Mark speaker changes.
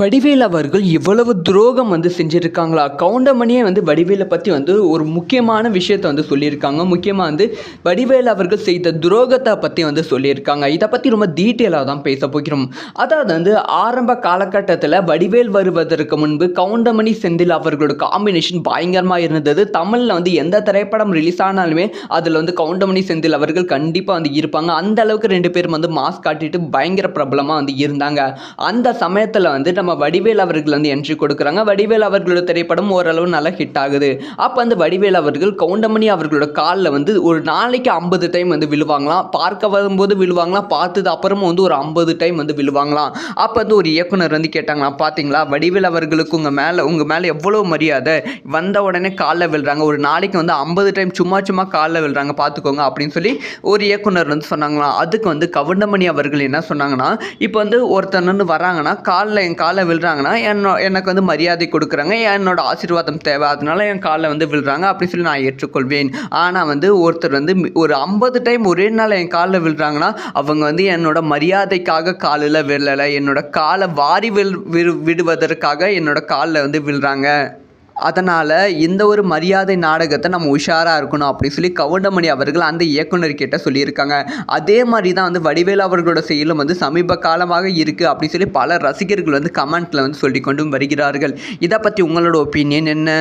Speaker 1: வடிவேல் அவர்கள் இவ்வளவு துரோகம் செஞ்சிருக்காங்களா? கவுண்டமணியே வடிவேல பத்தி ஒரு முக்கியமான விஷயத்த சொல்லியிருக்காங்க. முக்கியமா வடிவேல் அவர்கள் செய்த துரோகத்த பத்தி சொல்லியிருக்காங்க. இத பத்தி ரொம்ப டீட்டெயிலா தான் பேசப் போகிறோம். அதாவது ஆரம்ப காலகட்டத்தில வடிவேல் வருவதற்கு முன்பு கவுண்டமணி, செந்தில் அவர்களோட காம்பினேஷன் பயங்கரமா இருந்தது. தமிழ்ல எந்த திரைப்படம் ரிலீஸ் ஆனாலுமே அதுல கவுண்டமணி, செந்தில் அவர்கள் கண்டிப்பா இருப்பாங்க. அந்த அளவுக்கு 2 பேரும் மாஸ் காட்டிட்டு பயங்கர பிரபலமா இருந்தாங்க. அந்த சமயத்துல நம்ம வடிவேல் அவர்கள் என்ட்ரி கொடுக்குறாங்க. வடிவேல் அவர்களோட திரைப்படம் ஓரளவு நல்லா ஹிட் ஆகுது. அப்ப வடிவேல் அவர்கள் கவுண்டமணி அவர்களோட கால்ல ஒரு நாளைக்கு 50 டைம் விழுவாங்களாம். பார்க்க வரும்போது விழுவாங்களாம். பார்த்தது அப்புறமும் ஒரு 50 டைம் விழுவாங்களாம். அப்ப ஒரு இயக்குனர் கேட்டாங்களாம், பாத்தீங்களா வடிவேல் அவர்களுக்கு உங்க மேல எவ்வளவு மரியாதை, வந்த உடனே கால்ல விழுறாங்க. ஒரு நாளைக்கு 50 டைம் சும்மா கால்ல விழுறாங்க பார்த்துக்கோங்க அப்படின்னு சொல்லி ஒரு இயக்குனர் சொன்னாங்களாம். அதுக்கு கவுண்டமணி அவர்கள் என்ன சொன்னாங்கன்னா, இப்போ ஒருத்தர் வராங்கன்னா என் கால்ல விழுறாங்கன்னா எனக்கு மரியாதை கொடுக்குறாங்க, என்னோட ஆசீர்வாதம் தேவை, அதனால என் காலில் விழுறாங்க அப்படின்னு சொல்லி நான் ஏற்றுக்கொள்வேன். ஆனால் ஒருத்தர் ஒரு 50 டைம் ஒரே நாள் என் காலில் விழுறாங்கன்னா அவங்க என்னோட மரியாதைக்காக காலில் விழலை, என்னோட காலை வாரி விடுவதற்காக என்னோட காலில் விழுறாங்க. அதனால் இந்த ஒரு மரியாதை நாடகத்தை நம்ம உஷாராக இருக்கணும் அப்படின்னு சொல்லி கவுண்டமணி அவர்கள் அந்த இயக்குனர்கிட்ட சொல்லியிருக்காங்க. அதே மாதிரி தான் வடிவேலு அவர்களோட செயலும் சமீப காலமாக இருக்குது அப்படின்னு சொல்லி பல ரசிகர்கள் கமெண்ட்டில் சொல்லிக் கொண்டும் வருகிறார்கள். இதை பற்றி உங்களோட ஒப்பீனியன் என்ன?